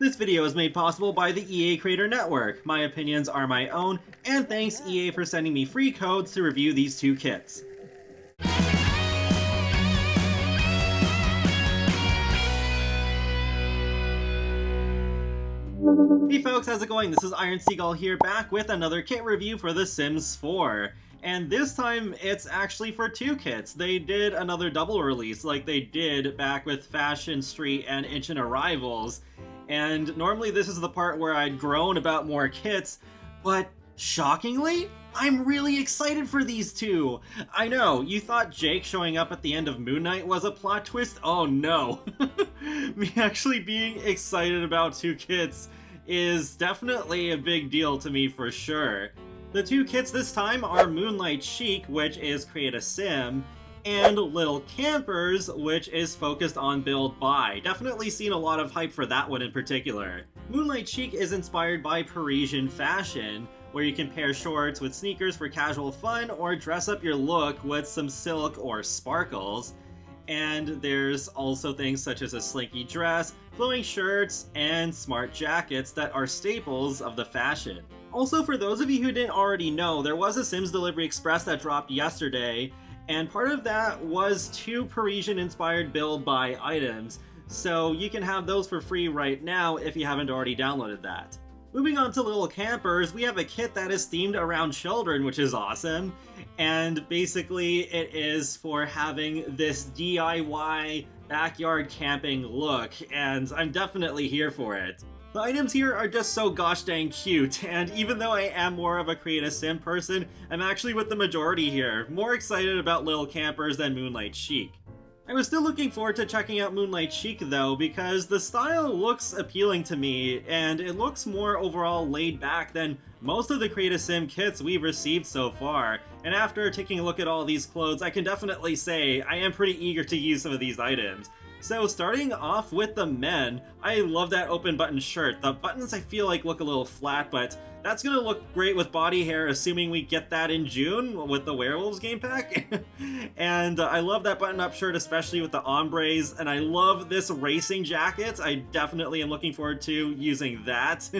This video is made possible by the EA Creator Network. My opinions are my own, and thanks EA for sending me free codes to review these two kits. Hey folks, how's it going? This is Iron Seagull here, back with another kit review for The Sims 4. And this time, it's actually for two kits. They did another double release like they did back with Fashion Street and Ancient Arrivals. And normally this is the part where I'd groan about more kits, but shockingly, I'm really excited for these two! I know, you thought Jake showing up at the end of Moonlight was a plot twist? Oh no! Me actually being excited about two kits is definitely a big deal to me for sure. The two kits this time are Moonlight Chic, which is Create a Sim, and Little Campers, which is focused on build buy. Definitely seen a lot of hype for that one in particular. Moonlight Chic is inspired by Parisian fashion, where you can pair shorts with sneakers for casual fun or dress up your look with some silk or sparkles. And there's also things such as a slinky dress, flowing shirts, and smart jackets that are staples of the fashion. Also, for those of you who didn't already know, there was a Sims Delivery Express that dropped yesterday, and part of that was two Parisian-inspired build-buy items, so you can have those for free right now if you haven't already downloaded that. Moving on to Little Campers, we have a kit that is themed around children, which is awesome, and basically it is for having this DIY backyard camping look, and I'm definitely here for it. The items here are just so gosh dang cute, and even though I am more of a Create a Sim person, I'm actually with the majority here, more excited about Little Campers than Moonlight Chic. I was still looking forward to checking out Moonlight Chic though, because the style looks appealing to me, and it looks more overall laid back than most of the Create a Sim kits we've received so far, and after taking a look at all these clothes, I can definitely say I am pretty eager to use some of these items. So starting off with the men, I love that open button shirt. The buttons I feel like look a little flat, but that's gonna look great with body hair, assuming we get that in June with the Werewolves game pack. And I love that button-up shirt, especially with the ombres, and I love this racing jacket. I definitely am looking forward to using that.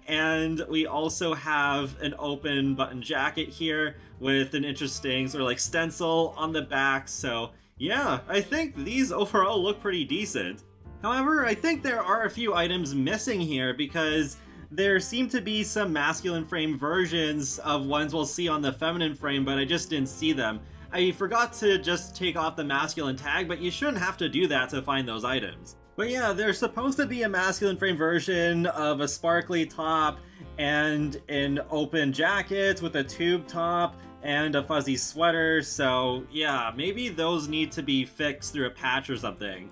And we also have an open button jacket here with an interesting sort of like stencil on the back, so yeah, I think these overall look pretty decent. However, I think there are a few items missing here because there seem to be some masculine frame versions of ones we'll see on the feminine frame, but I just didn't see them. I forgot to just take off the masculine tag, but you shouldn't have to do that to find those items. But yeah, there's supposed to be a masculine frame version of a sparkly top and an open jacket with a tube top and a fuzzy sweater, so yeah, maybe those need to be fixed through a patch or something.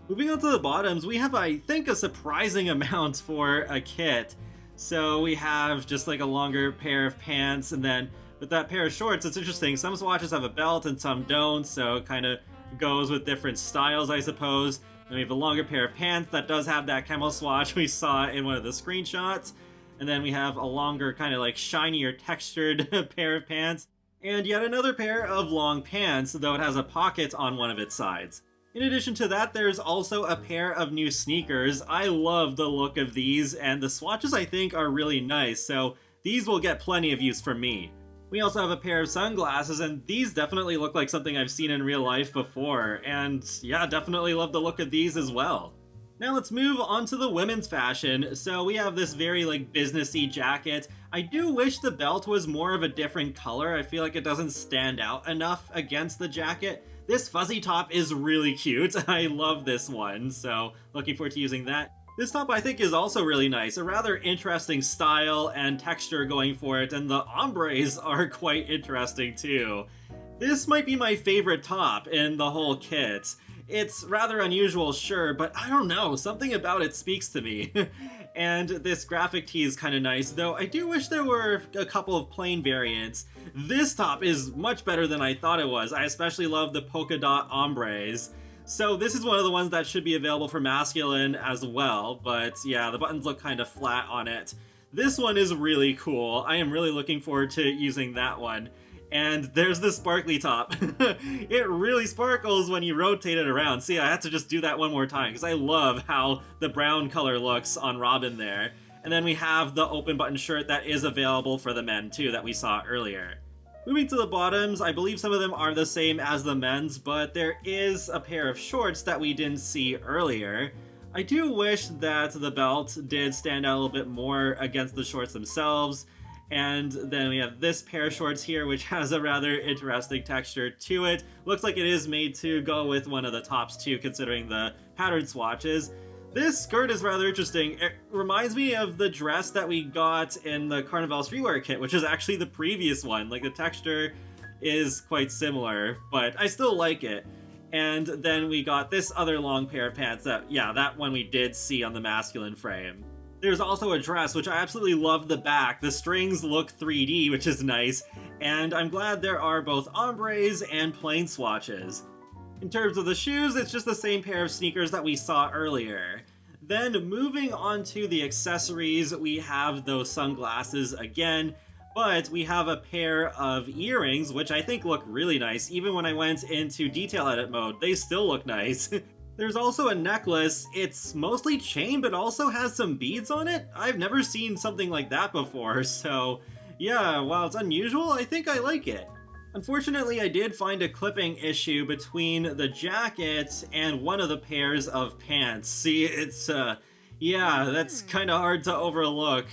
Moving on to the bottoms, we have, I think, a surprising amount for a kit. So we have just like a longer pair of pants, and then with that pair of shorts, it's interesting, some swatches have a belt and some don't, so it kind of goes with different styles, I suppose. And we have a longer pair of pants that does have that camo swatch we saw in one of the screenshots. And then we have a longer, kind of like shinier textured pair of pants. And yet another pair of long pants, though it has a pocket on one of its sides. In addition to that, there's also a pair of new sneakers. I love the look of these, and the swatches I think are really nice, so these will get plenty of use from me. We also have a pair of sunglasses, and these definitely look like something I've seen in real life before, and yeah, definitely love the look of these as well. Now let's move on to the women's fashion. So we have this very like businessy jacket. I do wish the belt was more of a different color. I feel like it doesn't stand out enough against the jacket. This fuzzy top is really cute. I love this one, so looking forward to using that. This top I think is also really nice, a rather interesting style and texture going for it, and the ombres are quite interesting too. This might be my favorite top in the whole kit. It's rather unusual, sure, but I don't know, something about it speaks to me. And this graphic tee is kind of nice, though I do wish there were a couple of plain variants. This top is much better than I thought it was. I especially love the polka dot ombres. So this is one of the ones that should be available for masculine as well, but yeah, the buttons look kind of flat on it. This one is really cool. I am really looking forward to using that one. And there's the sparkly top. It really sparkles when you rotate it around. See, I had to just do that one more time because I love how the brown color looks on Robin there. And then we have the open button shirt that is available for the men too that we saw earlier. Moving to the bottoms, I believe some of them are the same as the men's, but there is a pair of shorts that we didn't see earlier. I do wish that the belt did stand out a little bit more against the shorts themselves. And then we have this pair of shorts here, which has a rather interesting texture to it. Looks like it is made to go with one of the tops too, considering the pattern swatches. This skirt is rather interesting. It reminds me of the dress that we got in the Carnival Streetwear kit, which is actually the previous one. Like, the texture is quite similar, but I still like it. And then we got this other long pair of pants that, yeah, that one we did see on the masculine frame. There's also a dress, which I absolutely love the back. The strings look 3D, which is nice, and I'm glad there are both ombres and plain swatches. In terms of the shoes, it's just the same pair of sneakers that we saw earlier. Then moving on to the accessories, we have those sunglasses again, but we have a pair of earrings, which I think look really nice. Even when I went into detail edit mode, they still look nice. There's also a necklace. It's mostly chain, but also has some beads on it. I've never seen something like that before, so yeah, while it's unusual, I think I like it. Unfortunately, I did find a clipping issue between the jacket and one of the pairs of pants. See, it's, yeah, that's kind of hard to overlook.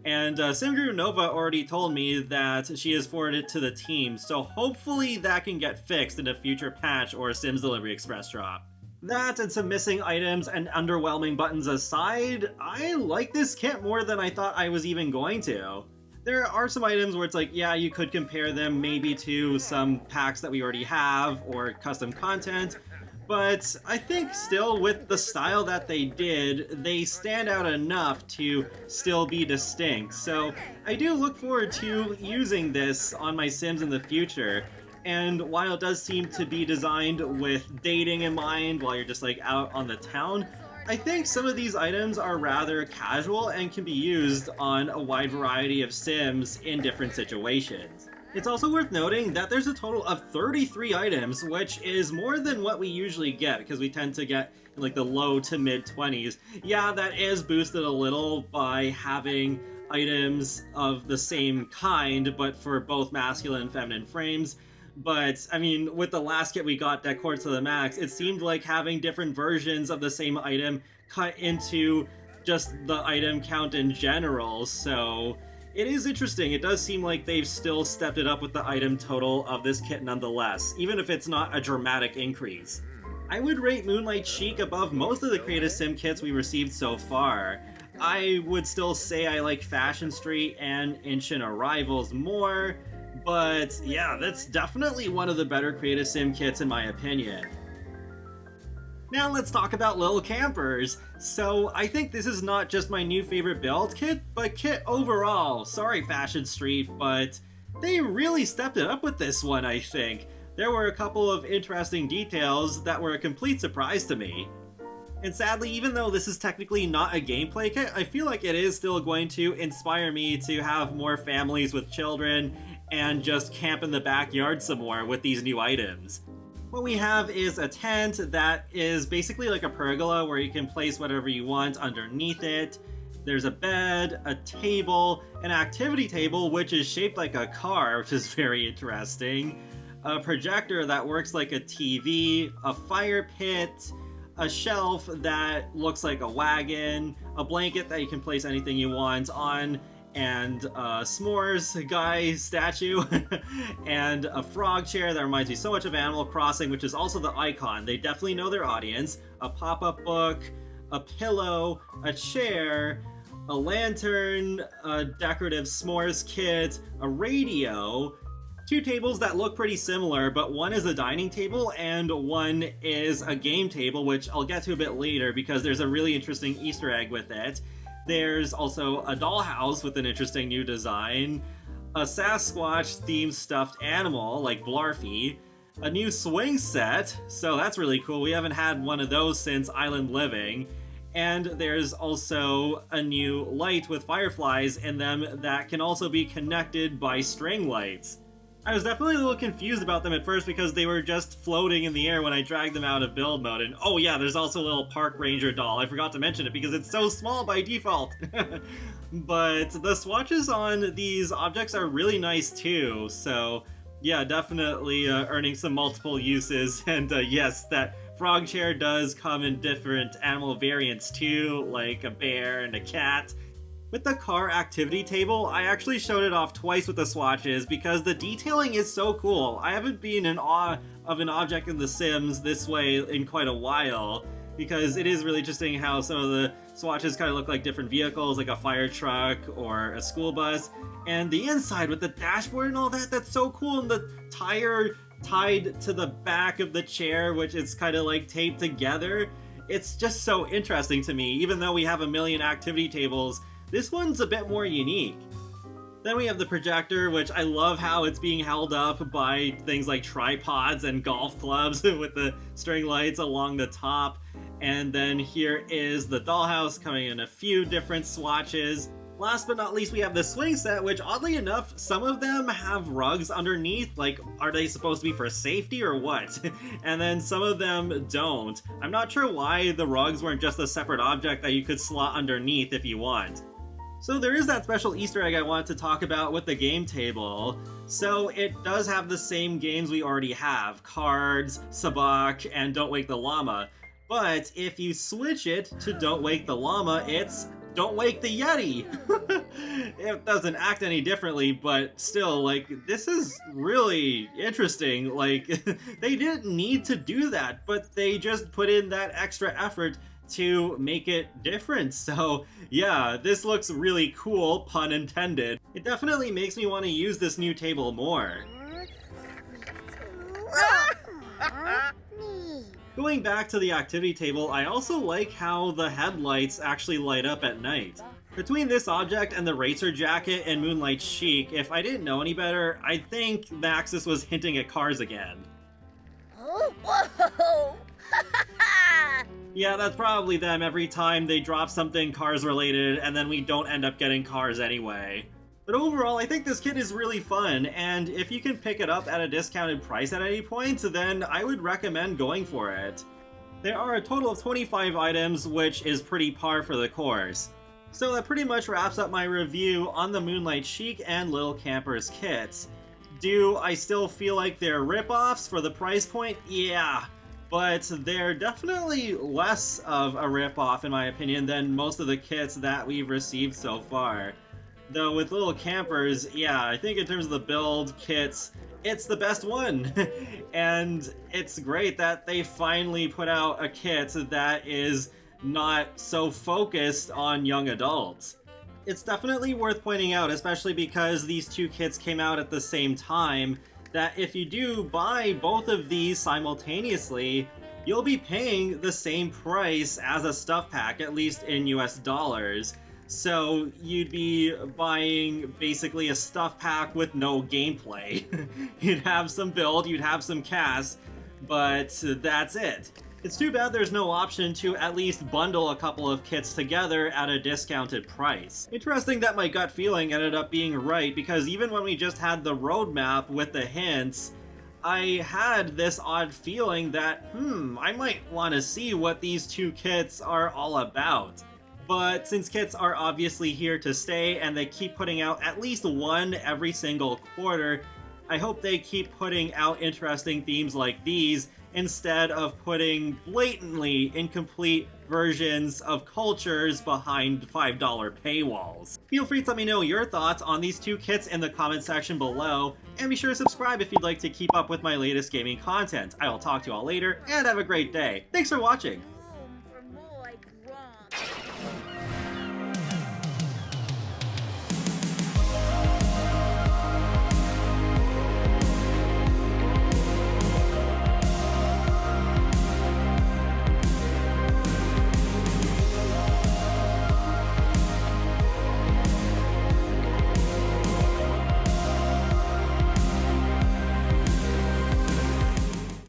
And Simguru Nova already told me that she has forwarded it to the team, so hopefully that can get fixed in a future patch or Sims Delivery Express drop. That and some missing items and underwhelming buttons aside, I like this kit more than I thought I was even going to. There are some items where it's like, yeah, you could compare them maybe to some packs that we already have or custom content, but I think still with the style that they did, they stand out enough to still be distinct. So I do look forward to using this on my Sims in the future. And while it does seem to be designed with dating in mind while you're just like out on the town, I think some of these items are rather casual and can be used on a wide variety of Sims in different situations. It's also worth noting that there's a total of 33 items, which is more than what we usually get, because we tend to get in like the low to mid 20s. Yeah, that is boosted a little by having items of the same kind, but for both masculine and feminine frames. But, I mean, with the last kit we got, Decor to the Max, it seemed like having different versions of the same item cut into just the item count in general, so it is interesting. It does seem like they've still stepped it up with the item total of this kit nonetheless, even if it's not a dramatic increase. I would rate Moonlight Chic above most of the Creative Sim kits we received so far. I would still say I like Fashion Street and Inshin Arrivals more, but yeah, that's definitely one of the better Creative Sim kits in my opinion. Now let's talk about Little Campers. So I think this is not just my new favorite build kit, but kit overall. Sorry Fashion Street, but they really stepped it up with this one, I think. There were a couple of interesting details that were a complete surprise to me. And sadly, even though this is technically not a gameplay kit, I feel like it is still going to inspire me to have more families with children and just camp in the backyard some more with these new items. What we have is a tent that is basically like a pergola where you can place whatever you want underneath it. There's a bed, a table, an activity table which is shaped like a car, which is very interesting, a projector that works like a TV, a fire pit, a shelf that looks like a wagon, a blanket that you can place anything you want on, and a s'mores guy statue, and a frog chair that reminds me so much of Animal Crossing, which is also the icon. They definitely know their audience. A pop-up book, a pillow, a chair, a lantern, a decorative s'mores kit, a radio, two tables that look pretty similar, but one is a dining table and one is a game table, which I'll get to a bit later because there's a really interesting Easter egg with it. There's also a dollhouse with an interesting new design, a Sasquatch-themed stuffed animal like Blarfy, a new swing set, so that's really cool. We haven't had one of those since Island Living. And there's also a new light with fireflies in them that can also be connected by string lights. I was definitely a little confused about them at first because they were just floating in the air when I dragged them out of build mode. And oh yeah, there's also a little park ranger doll. I forgot to mention it because it's so small by default. But the swatches on these objects are really nice too. So yeah, definitely earning some multiple uses. And yes, that frog chair does come in different animal variants too, like a bear and a cat. With the car activity table, I actually showed it off twice with the swatches because the detailing is so cool. I haven't been in awe of an object in The Sims this way in quite a while, because it is really interesting how some of the swatches kind of look like different vehicles, like a fire truck or a school bus. And the inside with the dashboard and all that, that's so cool. And the tire tied to the back of the chair, which is kind of like taped together. It's just so interesting to me. Even though we have a million activity tables, this one's a bit more unique. Then we have the projector, which I love how it's being held up by things like tripods and golf clubs with the string lights along the top. And then here is the dollhouse coming in a few different swatches. Last but not least, we have the swing set, which oddly enough, some of them have rugs underneath. Like, are they supposed to be for safety or what? And then some of them don't. I'm not sure why the rugs weren't just a separate object that you could slot underneath if you want. So there is that special Easter egg I wanted to talk about with the game table. So it does have the same games we already have, Cards, Sabacc, and Don't Wake the Llama. But if you switch it to Don't Wake the Llama, it's Don't Wake the Yeti! It doesn't act any differently, but still, like, this is really interesting. Like, they didn't need to do that, but they just put in that extra effort to make it different. So yeah, this looks really cool, pun intended. It definitely makes me want to use this new table more. Going back to the activity table, I also like how the headlights actually light up at night. Between this object and the racer jacket and Moonlight Chic, if I didn't know any better, I think Maxis was hinting at cars again. Oh, whoa! Yeah, that's probably them every time they drop something cars related and then we don't end up getting cars anyway. But overall, I think this kit is really fun, and if you can pick it up at a discounted price at any point, then I would recommend going for it. There are a total of 25 items, which is pretty par for the course. So that pretty much wraps up my review on the Moonlight Chic and Little Campers kits. Do I still feel like they're rip-offs for the price point? Yeah. But they're definitely less of a rip-off, in my opinion, than most of the kits that we've received so far. Though with Little Campers, yeah, I think in terms of the build kits, it's the best one. And it's great that they finally put out a kit that is not so focused on young adults. It's definitely worth pointing out, especially because these two kits came out at the same time, that if you do buy both of these simultaneously, you'll be paying the same price as a stuff pack, at least in US dollars. So you'd be buying basically a stuff pack with no gameplay. You'd have some build, you'd have some cast, but that's it. It's too bad there's no option to at least bundle a couple of kits together at a discounted price. Interesting that my gut feeling ended up being right, because even when we just had the roadmap with the hints, I had this odd feeling that, I might want to see what these two kits are all about. But since kits are obviously here to stay and they keep putting out at least one every single quarter, I hope they keep putting out interesting themes like these instead of putting blatantly incomplete versions of cultures behind $5 paywalls. Feel free to let me know your thoughts on these two kits in the comment section below, and be sure to subscribe if you'd like to keep up with my latest gaming content. I will talk to you all later, and have a great day. Thanks for watching!